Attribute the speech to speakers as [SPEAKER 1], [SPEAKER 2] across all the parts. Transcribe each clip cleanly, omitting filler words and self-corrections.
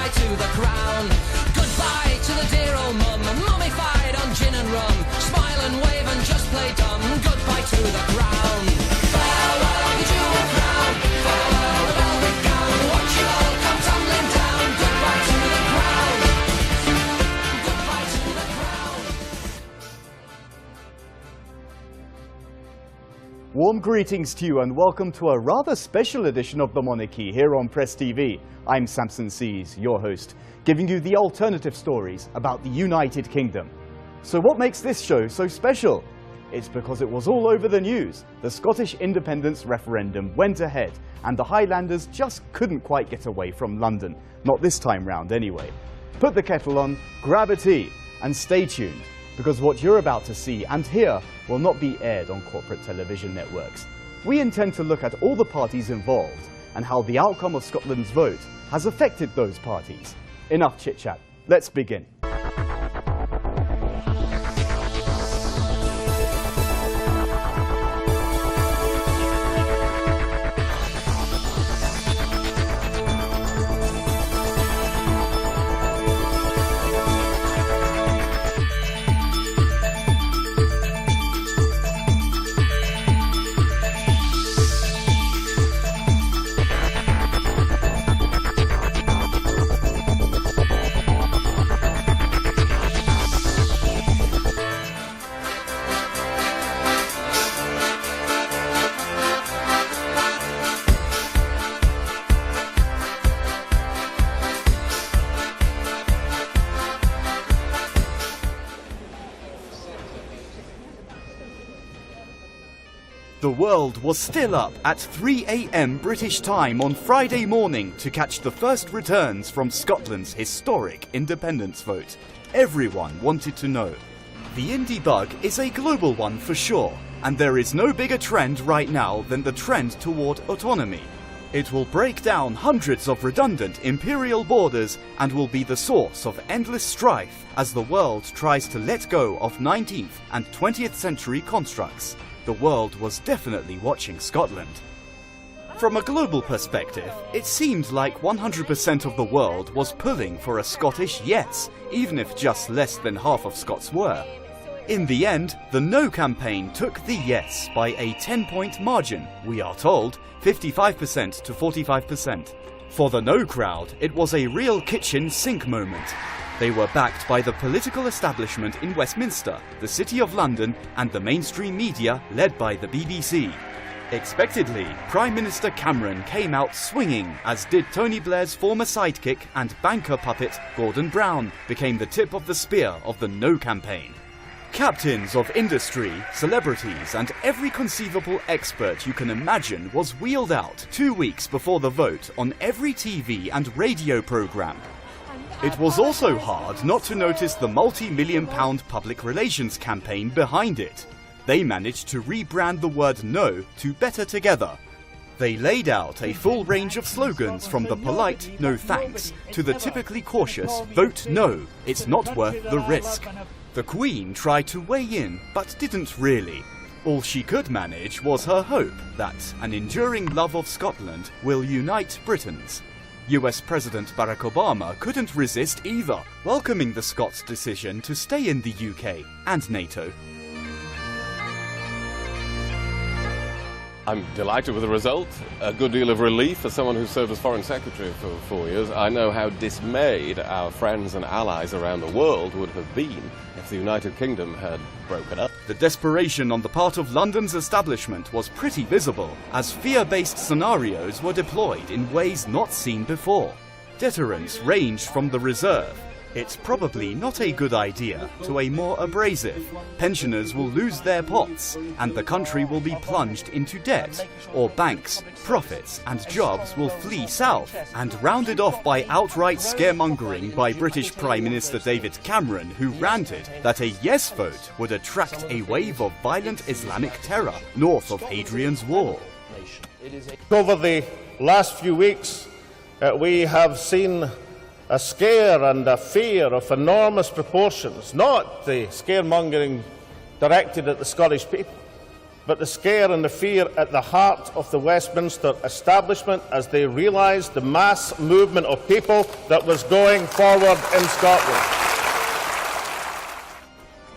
[SPEAKER 1] goodbye to the crown. Goodbye to the dear old mum, mummified on gin and rum. Smile and wave and just play dumb. Goodbye to the crown. Farewell the jewel crown, farewell the velvet gown. Watch it all come tumbling down. Goodbye to the crown. Goodbye to the crown.
[SPEAKER 2] Warm greetings to you and welcome to a rather special edition of the Monarchy here on Press TV. I'm Samson Sees, your host, giving you the alternative stories about the United Kingdom. So what makes this show so special? It's because it was all over the news. The Scottish independence referendum went ahead and the Highlanders just couldn't quite get away from London. Not this time round anyway. Put the kettle on, grab a tea and stay tuned, because what you're about to see and hear will not be aired on corporate television networks. We intend to look at all the parties involved and how the outcome of Scotland's vote has affected those parties. Enough chit-chat, let's begin. The world was still up at 3 AM British time on Friday morning to catch the first returns from Scotland's historic independence vote. Everyone wanted to know. The indie bug is a global one for sure, and there is no bigger trend right now than the trend toward autonomy. It will break down hundreds of redundant imperial borders and will be the source of endless strife as the world tries to let go of 19th and 20th century constructs. The world was definitely watching Scotland. From a global perspective, it seemed like 100% of the world was pulling for a Scottish yes, even if just less than half of Scots were. In the end, the no campaign took the yes by a 10-point margin, we are told, 55% to 45%. For the no crowd, it was a real kitchen sink moment. They were backed by the political establishment in Westminster, the City of London, and the mainstream media led by the BBC. Expectedly, Prime Minister Cameron came out swinging, as did Tony Blair's former sidekick and banker puppet Gordon Brown became the tip of the spear of the no campaign. Captains of industry, celebrities, and every conceivable expert you can imagine was wheeled out 2 weeks before the vote on every TV and radio programme. It was also hard not to notice the multi-million-pound public relations campaign behind it. They managed to rebrand the word no to better together. They laid out a full range of slogans from the polite no thanks to the typically cautious vote no, it's not worth the risk. The Queen tried to weigh in but didn't really. All she could manage was her hope that an enduring love of Scotland will unite Britons. US President Barack Obama couldn't resist either, welcoming the Scots' decision to stay in the UK and NATO.
[SPEAKER 3] I'm delighted with the result. A good deal of relief for someone who served as Foreign Secretary for 4 years. I know how dismayed our friends and allies around the world would have been if the United Kingdom had broken up.
[SPEAKER 2] The desperation on the part of London's establishment was pretty visible, as fear-based scenarios were deployed in ways not seen before. Deterrence ranged from the reserve. It's probably not a good idea to a more abrasive. Pensioners will lose their pots, and the country will be plunged into debt, or banks, profits, and jobs will flee south, and rounded off by outright scaremongering by British Prime Minister David Cameron, who ranted that a yes vote would attract a wave of violent Islamic terror north of Hadrian's Wall.
[SPEAKER 4] Over the last few weeks, we have seen a scare and a fear of enormous proportions, not the scaremongering directed at the Scottish people, but the scare and the fear at the heart of the Westminster establishment as they realised the mass movement of people that was going forward in Scotland.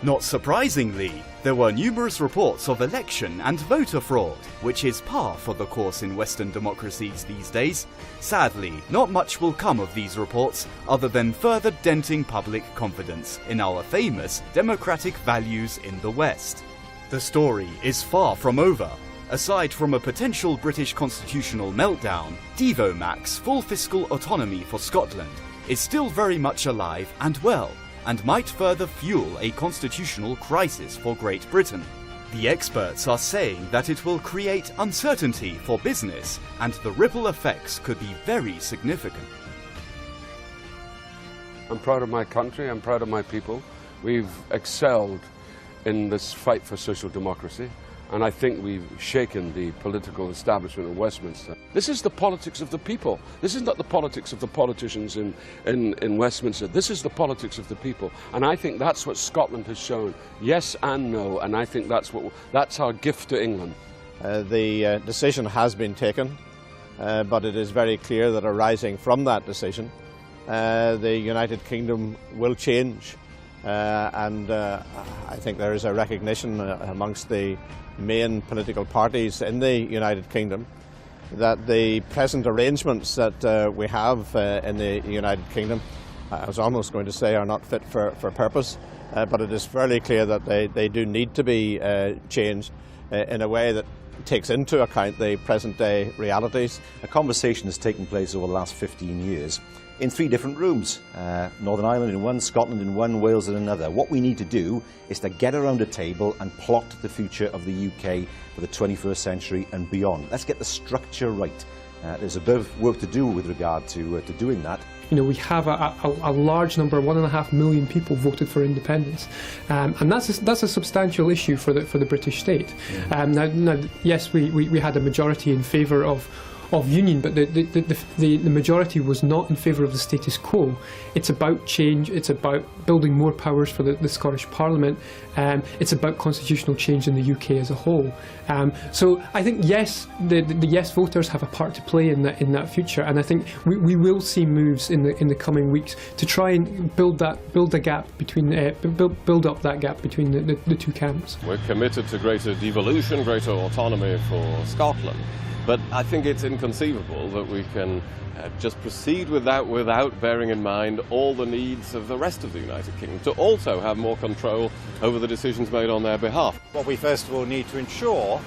[SPEAKER 2] Not surprisingly, there were numerous reports of election and voter fraud, which is par for the course in Western democracies these days. Sadly, not much will come of these reports other than further denting public confidence in our famous democratic values in the West. The story is far from over. Aside from a potential British constitutional meltdown, Devomac's full fiscal autonomy for Scotland is still very much alive and well, and might further fuel a constitutional crisis for Great Britain. The experts are saying that it will create uncertainty for business, and the ripple effects could be very significant.
[SPEAKER 5] I'm proud of my country, I'm proud of my people. We've excelled in this fight for social democracy, and I think we've shaken the political establishment of Westminster. This is the politics of the people. This is not the politics of the politicians in Westminster. This is the politics of the people. And I think that's what Scotland has shown. Yes and no, and I think that's our gift to England.
[SPEAKER 6] The decision has been taken, but it is very clear that arising from that decision, the United Kingdom will change. And I think there is a recognition amongst the main political parties in the United Kingdom that the present arrangements that we have in the United Kingdom, I was almost going to say, are not fit for purpose, but it is fairly clear that they do need to be changed in a way that takes into account the present day realities.
[SPEAKER 7] A conversation has taken place over the last 15 years in 3 different rooms. Northern Ireland in one, Scotland in one, Wales in another. What we need to do is to get around a table and plot the future of the UK for the 21st century and beyond. Let's get the structure right. There's a bit of work to do with regard to doing that.
[SPEAKER 8] You know, we have a large number, 1.5 million people voted for independence, and that's a substantial issue for the British state. Now, yes, we had a majority in favour of union, but the majority was not in favour of the status quo. It's about change, it's about building more powers for the Scottish Parliament, it's about constitutional change in the UK as a whole. So I think yes, the yes voters have a part to play in that future, and I think we will see moves in the coming weeks to try and build up that gap between the two camps.
[SPEAKER 3] We're committed to greater devolution, greater autonomy for Scotland. But I think it's inconceivable that we can just proceed with that without bearing in mind all the needs of the rest of the United Kingdom to also have more control over the decisions made on their behalf.
[SPEAKER 9] What we first of all need to ensure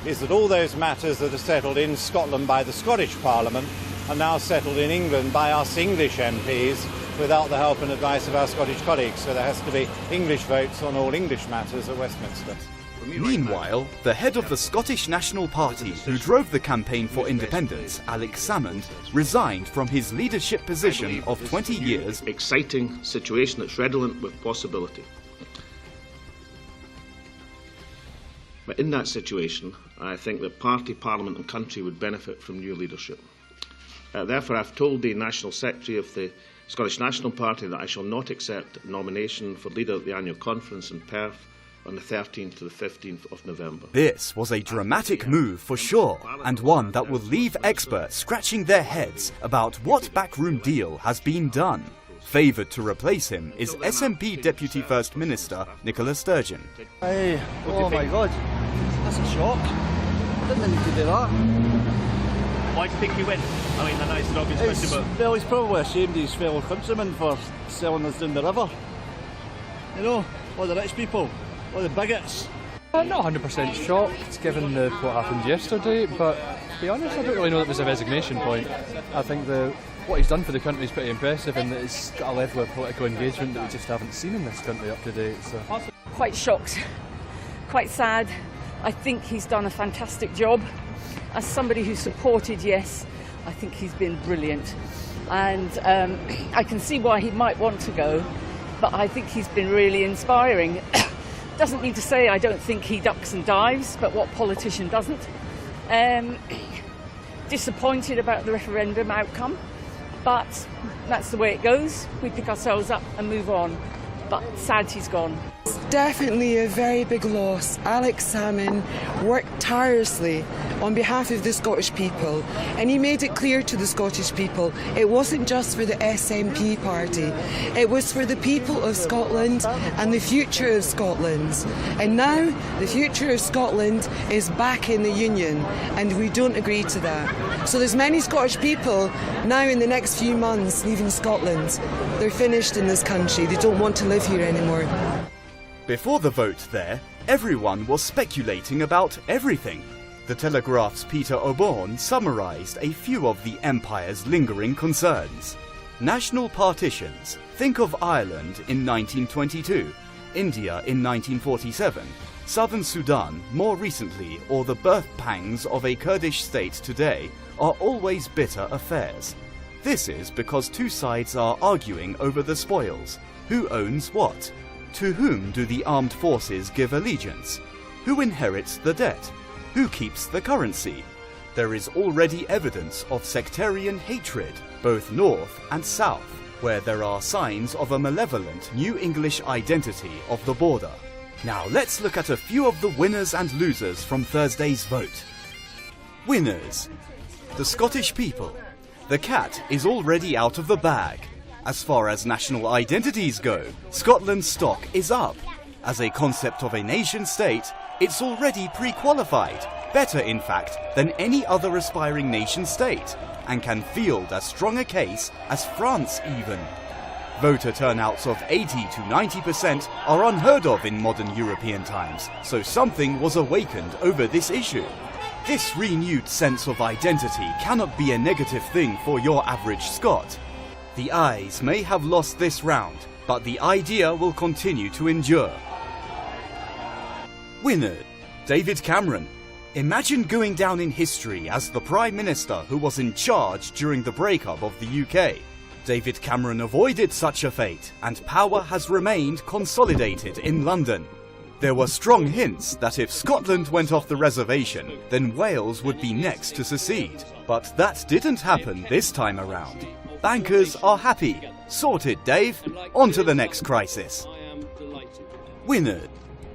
[SPEAKER 9] is that all those matters that are settled in Scotland by the Scottish Parliament are now settled in England by us English MPs without the help and advice of our Scottish colleagues. So there has to be English votes on all English matters at Westminster.
[SPEAKER 2] Meanwhile, the head of the Scottish National Party, who drove the campaign for independence, Alex Salmond, resigned from his leadership position of 20 years.
[SPEAKER 10] Exciting situation that's redolent with possibility. But in that situation, I think that party, parliament and country would benefit from new leadership. Therefore, I've told the National Secretary of the Scottish National Party that I shall not accept nomination for leader at the annual conference in Perth on the 13th to the 15th of November.
[SPEAKER 2] This was a dramatic move for sure, and one that will leave experts scratching their heads about what backroom deal has been done. Favoured to replace him is SNP Deputy First Minister Nicola Sturgeon.
[SPEAKER 11] Hey, oh my God, that's a shock. Didn't need to do that.
[SPEAKER 12] Why do you think he went? I mean, I know it's an obvious question, but...
[SPEAKER 11] Well, he's probably ashamed of his fellow countrymen for selling us down the river. You know, all the rich people. Or the bigots.
[SPEAKER 13] I'm not 100% shocked given what happened yesterday, but to be honest, I don't really know that was a resignation point. I think what he's done for the country is pretty impressive, and that it's got a level of political engagement that we just haven't seen in this country up to date. So.
[SPEAKER 14] Quite shocked, quite sad. I think he's done a fantastic job. As somebody who supported Yes, I think he's been brilliant. And I can see why he might want to go, but I think he's been really inspiring. Doesn't mean to say I don't think he ducks and dives, but what politician doesn't? Disappointed about the referendum outcome, but that's the way it goes. We pick ourselves up and move on. but sad he's gone.
[SPEAKER 15] It's definitely a very big loss. Alex Salmon worked tirelessly on behalf of the Scottish people, and he made it clear to the Scottish people it wasn't just for the SNP party, it was for the people of Scotland and the future of Scotland. And now the future of Scotland is back in the Union, and we don't agree to that. So there's many Scottish people now in the next few months leaving Scotland. They're finished in this country, they don't want to live here anymore.
[SPEAKER 2] Before the vote there, everyone was speculating about everything. The Telegraph's Peter O'Bourne summarised a few of the Empire's lingering concerns. National partitions. Think of Ireland in 1922, India in 1947, Southern Sudan more recently, or the birth pangs of a Kurdish state today are always bitter affairs. This is because two sides are arguing over the spoils. Who owns what? To whom do the armed forces give allegiance? Who inherits the debt? Who keeps the currency? There is already evidence of sectarian hatred, both north and south, where there are signs of a malevolent New English identity of the border. Now let's look at a few of the winners and losers from Thursday's vote. Winners. The Scottish people. The cat is already out of the bag. As far as national identities go, Scotland's stock is up. As a concept of a nation-state, it's already pre-qualified, better in fact than any other aspiring nation-state, and can field as strong a case as France even. Voter turnouts of 80 to 90% are unheard of in modern European times, so something was awakened over this issue. This renewed sense of identity cannot be a negative thing for your average Scot. The Ayes may have lost this round, but the idea will continue to endure. Winner, David Cameron. Imagine going down in history as the Prime Minister who was in charge during the breakup of the UK. David Cameron avoided such a fate, and power has remained consolidated in London. There were strong hints that if Scotland went off the reservation, then Wales would be next to secede. But that didn't happen this time around. Bankers are happy. Sorted, Dave. On to the next crisis. Winner,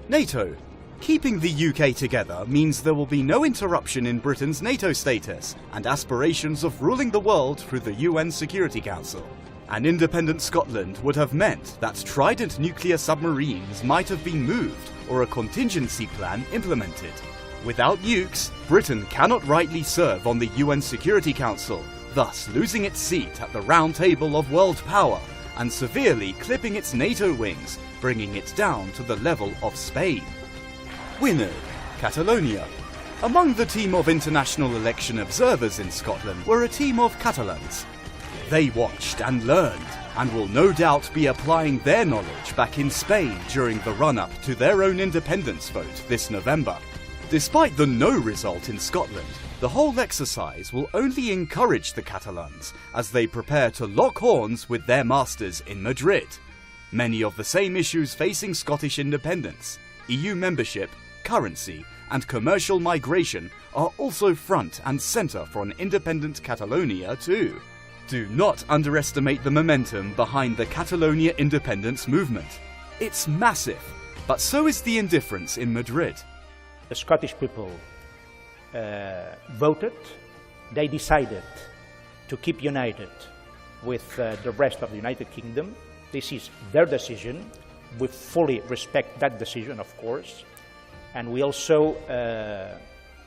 [SPEAKER 2] NATO. Keeping the UK together means there will be no interruption in Britain's NATO status and aspirations of ruling the world through the UN Security Council. An independent Scotland would have meant that Trident nuclear submarines might have been moved or a contingency plan implemented. Without nukes, Britain cannot rightly serve on the UN Security Council, thus losing its seat at the round table of world power and severely clipping its NATO wings, bringing it down to the level of Spain. Winner, Catalonia. Among the team of international election observers in Scotland were a team of Catalans. They watched and learned, and will no doubt be applying their knowledge back in Spain during the run-up to their own independence vote this November. Despite the no result in Scotland, the whole exercise will only encourage the Catalans as they prepare to lock horns with their masters in Madrid. Many of the same issues facing Scottish independence, EU membership, currency, and commercial migration are also front and centre for an independent Catalonia too. Do not underestimate the momentum behind the Catalonia independence movement. It's massive, but so is the indifference in Madrid.
[SPEAKER 16] The Scottish people voted. They decided to keep united with the rest of the United Kingdom. This is their decision. We fully respect that decision, of course. And we also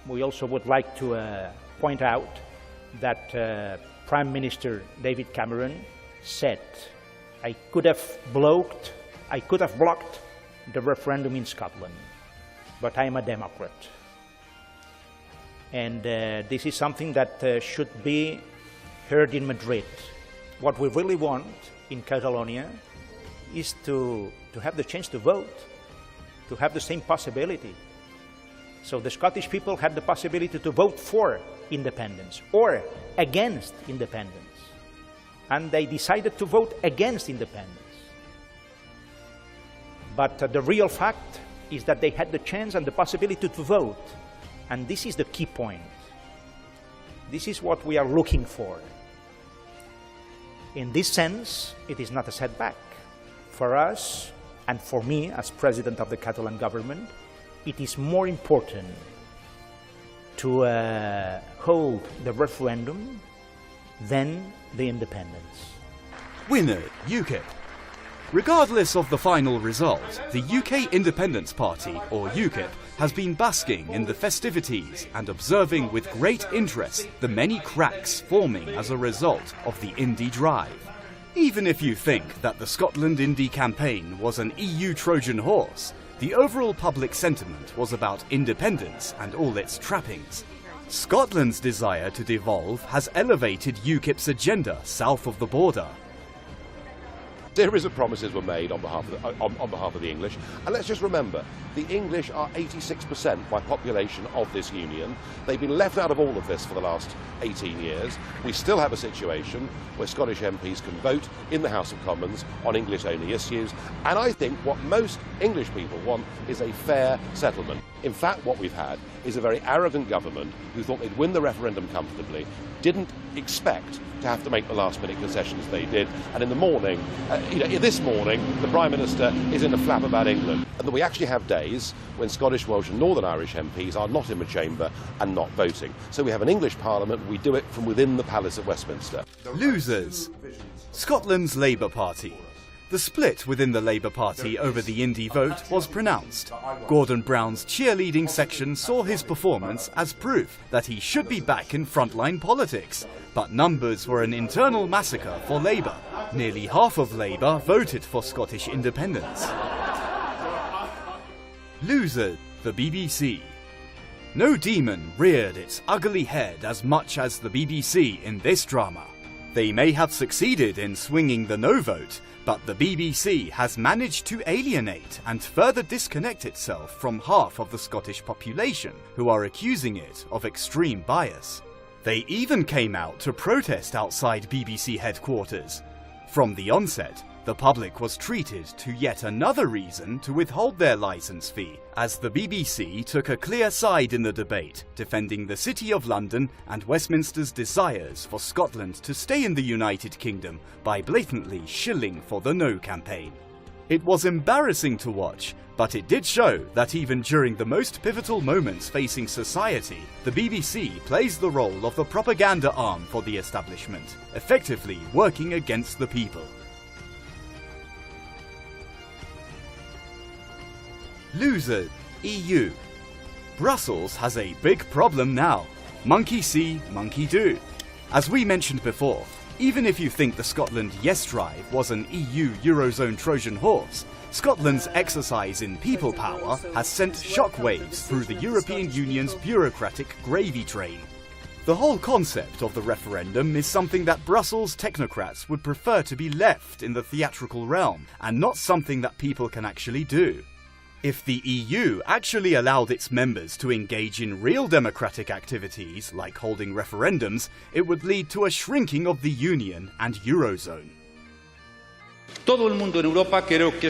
[SPEAKER 16] would like to point out that Prime Minister David Cameron said, I could have blocked the referendum in Scotland, but I am a Democrat. And this is something that should be heard in Madrid. What we really want in Catalonia is to have the chance to vote, to have the same possibility. So the Scottish people had the possibility to vote for independence or against independence. And they decided to vote against independence. But the real fact is that they had the chance and the possibility to vote. And this is the key point. This is what we are looking for. In this sense, it is not a setback. For us, And for me, as president of the Catalan government, it is more important to hold the referendum than the independence.
[SPEAKER 2] Winner, UKIP. Regardless of the final result, the UK Independence Party, or UKIP, has been basking in the festivities and observing with great interest the many cracks forming as a result of the Indie Drive. Even if you think that the Scotland Indie campaign was an EU Trojan horse, the overall public sentiment was about independence and all its trappings. Scotland's desire to devolve has elevated UKIP's agenda south of the border.
[SPEAKER 17] Series of promises were made on behalf of the English, and let's just remember, the English are 86% by population of this union. They've been left out of all of this for the last 18 years. We still have a situation where Scottish MPs can vote in the House of Commons on English-only issues, and I think what most English people want is a fair settlement. In fact, what we've had is a very arrogant government who thought they'd win the referendum comfortably, didn't expect to have to make the last-minute concessions they did, and in the morning, this morning, the Prime Minister is in a flap about England. And that we actually have days when Scottish, Welsh and Northern Irish MPs are not in the chamber and not voting. So we have an English Parliament, we do it from within the Palace of Westminster.
[SPEAKER 2] Losers. Scotland's Labour Party. The split within the Labour Party over the Indie vote was pronounced. Gordon Brown's cheerleading section saw his performance as proof that he should be back in frontline politics. But numbers were an internal massacre for Labour. Nearly half of Labour voted for Scottish independence. Loser, the BBC. No demon reared its ugly head as much as the BBC in this drama. They may have succeeded in swinging the no vote, but the BBC has managed to alienate and further disconnect itself from half of the Scottish population, who are accusing it of extreme bias. They even came out to protest outside BBC headquarters. From the onset, the public was treated to yet another reason to withhold their licence fee, as the BBC took a clear side in the debate, defending the City of London and Westminster's desires for Scotland to stay in the United Kingdom by blatantly shilling for the No campaign. It was embarrassing to watch, but it did show that even during the most pivotal moments facing society, the BBC plays the role of the propaganda arm for the establishment, effectively working against the people. Loser, EU. Brussels has a big problem now. Monkey see, monkey do. As we mentioned before, even if you think the Scotland Yes Drive was an EU Eurozone Trojan horse, Scotland's exercise in people power has sent shockwaves through the European Union's bureaucratic gravy train. The whole concept of the referendum is something that Brussels technocrats would prefer to be left in the theatrical realm, and not something that people can actually do. If the EU actually allowed its members to engage in real democratic activities, like holding referendums, it would lead to a shrinking of the Union and Eurozone.
[SPEAKER 18] Todo el mundo en Europa creen que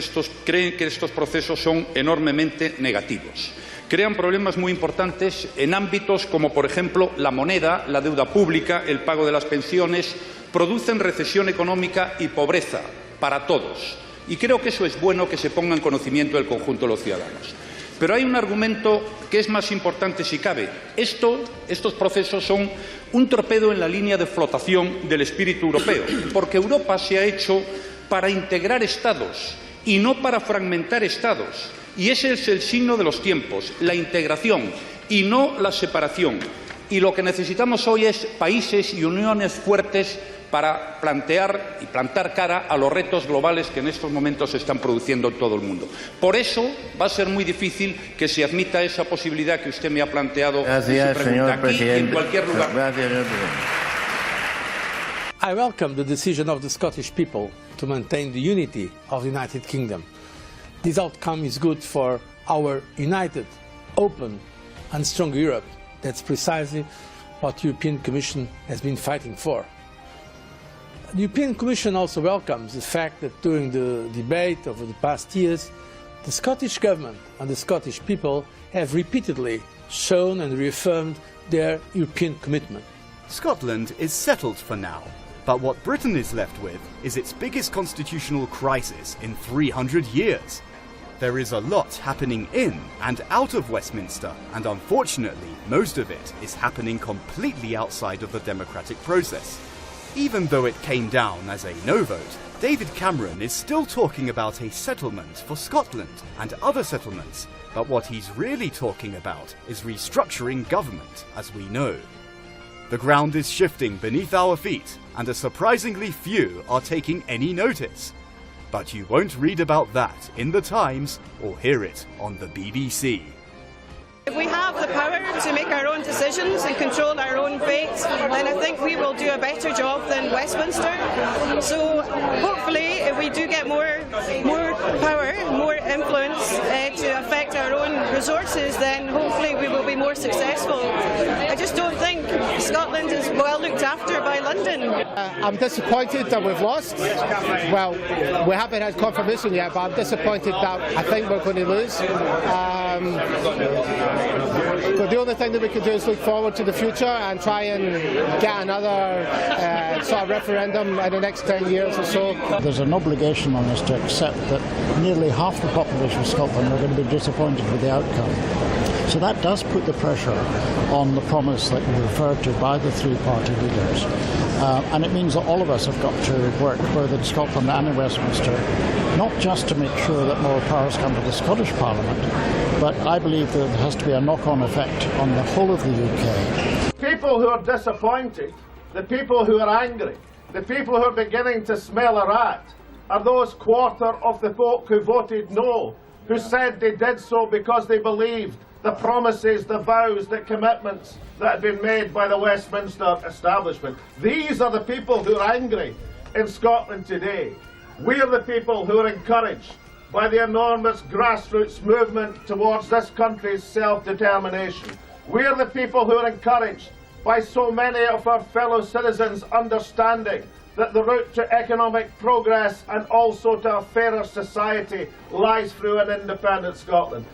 [SPEAKER 18] estos procesos son enormemente negativos. Crean problemas muy importantes en ámbitos como, por ejemplo, la moneda, la deuda pública, el pago de las pensiones, producen recesión económica y pobreza para todos. Y creo que eso es bueno que se ponga en conocimiento del conjunto de los ciudadanos. Pero hay un argumento que es más importante si cabe. Estos procesos son un torpedo en la línea de flotación del espíritu europeo, porque Europa se ha hecho para integrar Estados y no para fragmentar Estados. Y ese es el signo de los tiempos, la integración y no la separación. Y lo que necesitamos hoy es países y uniones fuertes para plantear y plantar cara a los retos globales que en estos momentos se están produciendo en todo el mundo. Por eso va a ser muy difícil que se admita esa posibilidad que usted me ha planteado en su pregunta, aquí y en cualquier lugar.
[SPEAKER 19] I welcome the decision of the Scottish people to maintain the unity of the United Kingdom. This outcome is good for our united, open and strong Europe. That's precisely what the European Commission has been fighting for. The European Commission also welcomes the fact that during the debate over the past years, the Scottish Government and the Scottish people have repeatedly shown and reaffirmed their European commitment.
[SPEAKER 2] Scotland is settled for now, but what Britain is left with is its biggest constitutional crisis in 300 years. There is a lot happening in and out of Westminster, and unfortunately, most of it is happening completely outside of the democratic process. Even though it came down as a no vote, David Cameron is still talking about a settlement for Scotland and other settlements, but what he's really talking about is restructuring government, as we know. The ground is shifting beneath our feet, and a surprisingly few are taking any notice. But you won't read about that in the Times or hear it on the BBC.
[SPEAKER 20] If we have the power to make our own decisions and control our own fate, then I think we will do a better job than Westminster. So hopefully, if we do get more power, more influence to affect our own resources, then hopefully we will be more successful. I just don't think Scotland is well looked after by London.
[SPEAKER 21] I'm disappointed that we've lost. Well, we haven't had confirmation yet, but I'm disappointed that I think we're going to lose. But the only thing that we can do is look forward to the future and try and get another sort of referendum in the next 10 years or so.
[SPEAKER 22] There's an obligation on us to accept that nearly half the population of Scotland are going to be disappointed with the outcome. So that does put the pressure on the promise that you referred to by the three party leaders. And it means that all of us have got to work, both in Scotland and in Westminster, not just to make sure that more powers come to the Scottish Parliament, but I believe that there has to be a knock-on effect on the whole of the UK.
[SPEAKER 4] People who are disappointed, the people who are angry, the people who are beginning to smell a rat, are those quarter of the folk who voted no, who said they did so because they believed the promises, the vows, the commitments that had been made by the Westminster establishment. These are the people who are angry in Scotland today. We are the people who are encouraged by the enormous grassroots movement towards this country's self-determination. We are the people who are encouraged by so many of our fellow citizens understanding that the route to economic progress and also to a fairer society lies through an independent Scotland.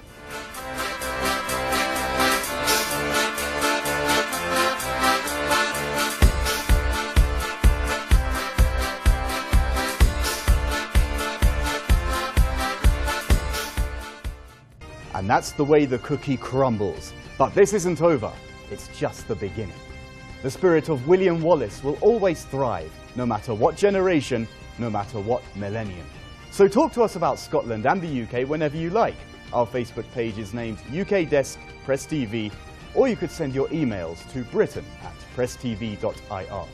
[SPEAKER 2] And that's the way the cookie crumbles. But this isn't over. It's just the beginning. The spirit of William Wallace will always thrive, no matter what generation, no matter what millennium. So talk to us about Scotland and the UK whenever you like. Our Facebook page is named UK Desk Press TV, or you could send your emails to britain@presstv.ir.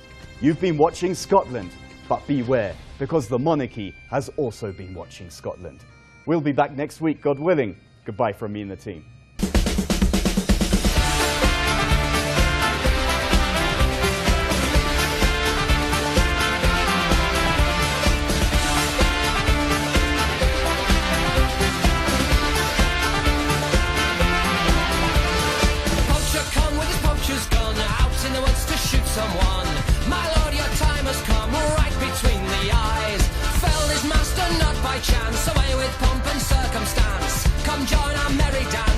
[SPEAKER 2] You've been watching Scotland, but beware, because the monarchy has also been watching Scotland. We'll be back next week, God willing. Goodbye from me and the team.
[SPEAKER 1] Poacher come with his poacher's gun, out in the woods to shoot someone. My lord, your time has come, right between the eyes. Felled his master not by chance, away with pomp and circumstance. Come join our merry dance.